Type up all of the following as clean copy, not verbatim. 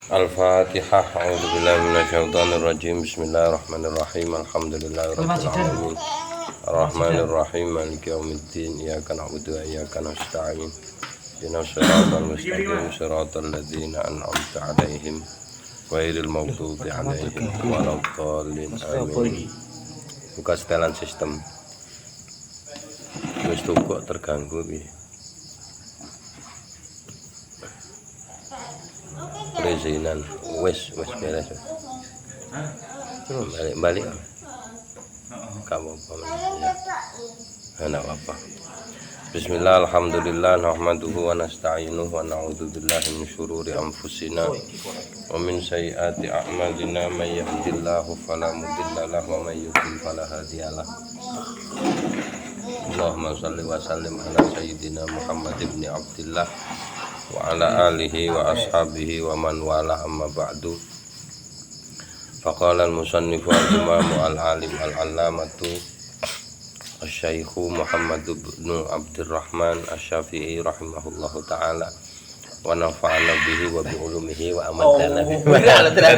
Al-Fatihah. A'udzubillahi minasyaitonir rajim. Bismillahirrahmanirrahim. Alhamdulillahirabbil alamin. Arrahmanir rahim. Maliki yaumiddin. Iyyaka na'budu wa iyyaka nasta'in. Ihdinas siratal mustaqim. Siratal ladzina an'amta 'alaihim ghairil maghdubi 'alaihim waladdallin. Amin. Buka setelan sistem. Wis kok terganggu piye? Perizinan wes beres. Balik kamu apa apa. Bismillah, alhamdulillah, nahmaduhu wa nasta'inuhu wa na'udzu billahi min syururi anfusina wa min sayyiati a'malina. May yahdihillahu fala mudilla lahu wa may yudlil fala hadiyalah. Allahumma shalli wa sallim ala sayyidina Muhammad ibn Abdillah wa ala alihi wa ashabihi wa man wala, amma ba'du. Faqala al-musannifu al-imamu al-alim al-allamatu asy-syaikhu Muhammad ibn Abdurrahman asy-Syafi'i rahimahullahu ta'ala wa nafa'ana bihi wa bi ulumihi wa amadana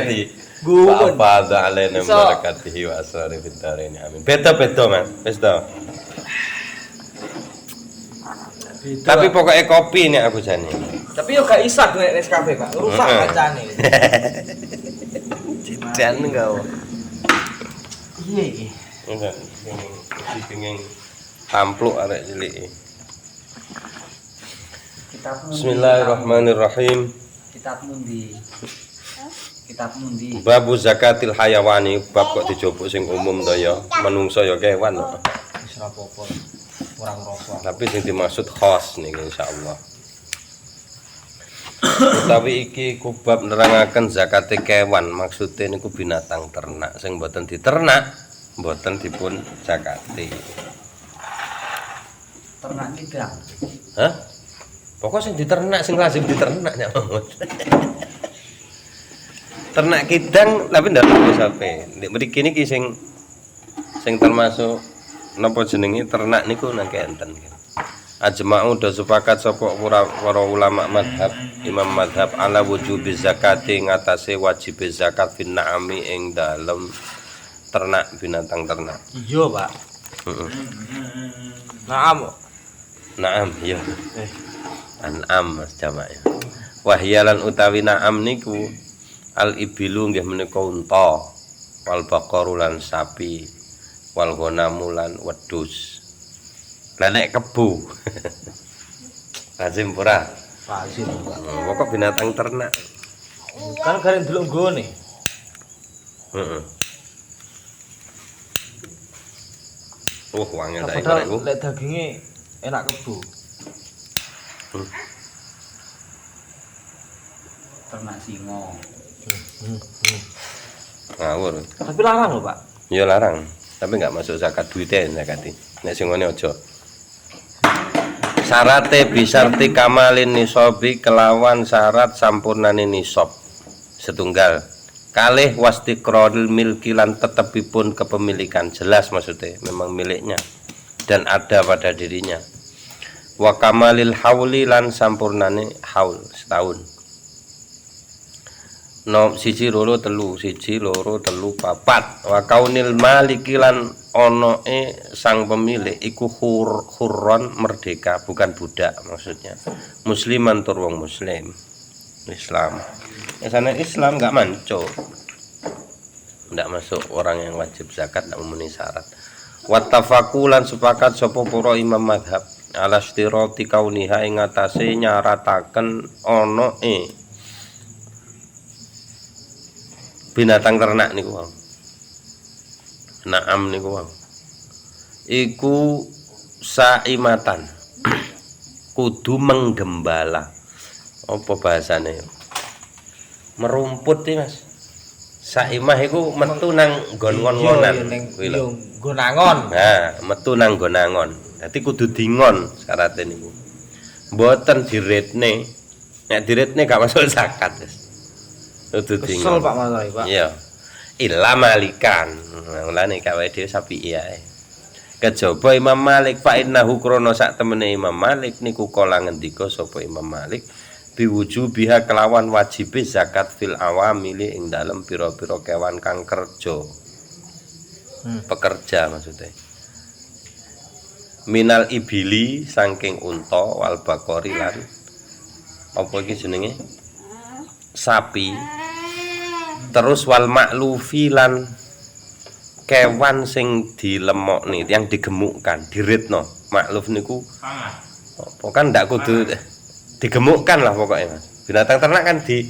bihi wa afadha alaina barakatihi wa asrari fid dharain amin. Beto man, wis to. Tapi pokoknya kopi nih aku jane. Tapi yo gak isak nek Nescafe, Pak. Rusak kacane. Jan enggak. Iya iki. Enggak. Iki pengen ampluk arek cilik. Bismillahirrahmanirrahim. Kitab mundi. Babu zakatil hayawani, bab kok dijupuk sing umum to ya, menungso ya kewan. Wis ora apa-apa. Kurang rokok. Tapi sing dimaksud khos niki insyaallah. Utawi iki kubab nerangaken zakate kewan, maksude niku binatang ternak sing mboten diternak, mboten dipun zakati. Ternak kidang. Hah? Pokok sing diternak, sing lazim diternak ya. Ternak kidang tapi ndak tahu sampe. Nek mriki niki sing termasuk napa jenenge ternak niku nang enten. Ajma'u do sepakat sapa para ulama madhab, imam madhab ala wujubi zakati ngatasé wajib zakat fin na'ami ing dalem ternak binatang ternak. Iya, Pak. Heeh. Naam, iya. An'am mas jamaah. Wahyalan utawi na'am niku al ibilu nggih menika unta, wal baqaru lan sapi, wal ghanamu lan wedhus. Lah nek kebu. Lazim ora? Lazim, Pak. Pokok binatang ternak. Kan gareng delok nggone. Heeh. Wangi ta Padahal iku. lek daginge enak kebu. Ternak singo. Ngawur. Tapi larang lho, Pak. Ya larang, tapi enggak masuk zakat duite zakati. Nek singone aja. Syarate bisarti kamalin nisabi kelawan syarat sampurnane nisab. Setunggal. Kalih wastiqrarul milki lan tetepipun kepemilikan, jelas maksudnya memang miliknya dan ada pada dirinya. Wa kamalil hauli lan sampurnane haul setahun. No siji loro telu papat. Wa kaunil maliki lan onoe sang pemilik iku hurron merdeka, bukan budak maksudnya. Musliman tur wong muslim. Islam. Sana Islam enggak manco. Enggak masuk orang yang wajib zakat, enggak memenuhi syarat. Wattafaqulan sepakat sapa para imam mazhab ala istirati kauniha ing atase nyarataken onoe binatang ternak niku wae. Naam niku wae. Iku saimatan. Kudu menggembala. Apa bahasane? Merumput iki, Mas. Saimah iku metu nang nggon-ngonan. Kuwi lho. Gonangon. Nah, metu nang gonangon. Dadi kudu dingon syaratnya niku. Mboten diretne. Nek diretne gak masuk zakat, Mas. Kudu dingon. Kesel Pak Mas, Pak. Iya. Illa malikan. Mulane gak wae dhewe sapi iyae. Kejaba Imam Malik fa innahu krana sak temene Imam Malik niku kala ngendika sapa Imam Malik biwujubiha kelawan wajibe zakat fil awamili ing dalem pira-pira kewan kang kerja. Pekerja maksudnya. Minal ibili saking unta wal bakori lan apa iki jenenge? Sapi. Terus wal maklufi lan kewan sing dilemokne, yang digemukkan, diritno. Makluf niku apa kan ndak kudu digemukkan lah pokoknya Mas. Binatang ternak kan di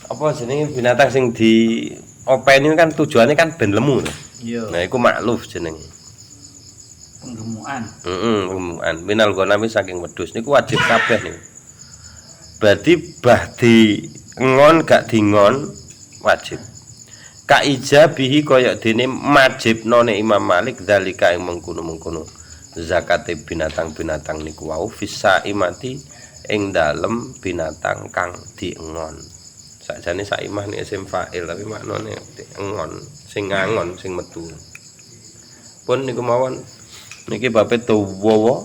apa jenenge binatang sing di openi kan tujuannya kan ben lemu. Iya. Nah iku makluf jenenge. Penggemukan. Penggemukan. Minal ghanami saking wedhus niku wajib kabeh niku. Berarti bah di ngon gak dingon wajib. Kaijabihi kaya dene majibnone Imam Malik zalika ing mengkono-mengkono zakate binatang-binatang niku wau fisa imati ing dalem binatang kang diengon. Sakjane saimah nek isim fa'il tapi maknane diengon, sing ngangon, sing metu. Pun niku mawon niki bape dawa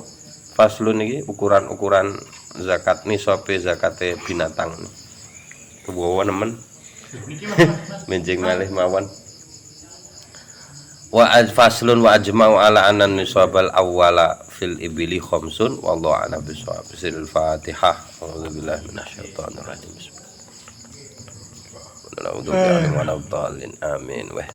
faslun niki ukuran-ukuran zakat nisabe zakate binatang. Dawa nemen. Menjing malih mawon. Wa faslun wa ajma'u ala anna nisabal awwala fil ibili khamsun wallahu a'lam bissawab. Al-Fatihah. A'udzubillahi minasyaitonir rajim. Bismillahirrahmanirrahim. Amin.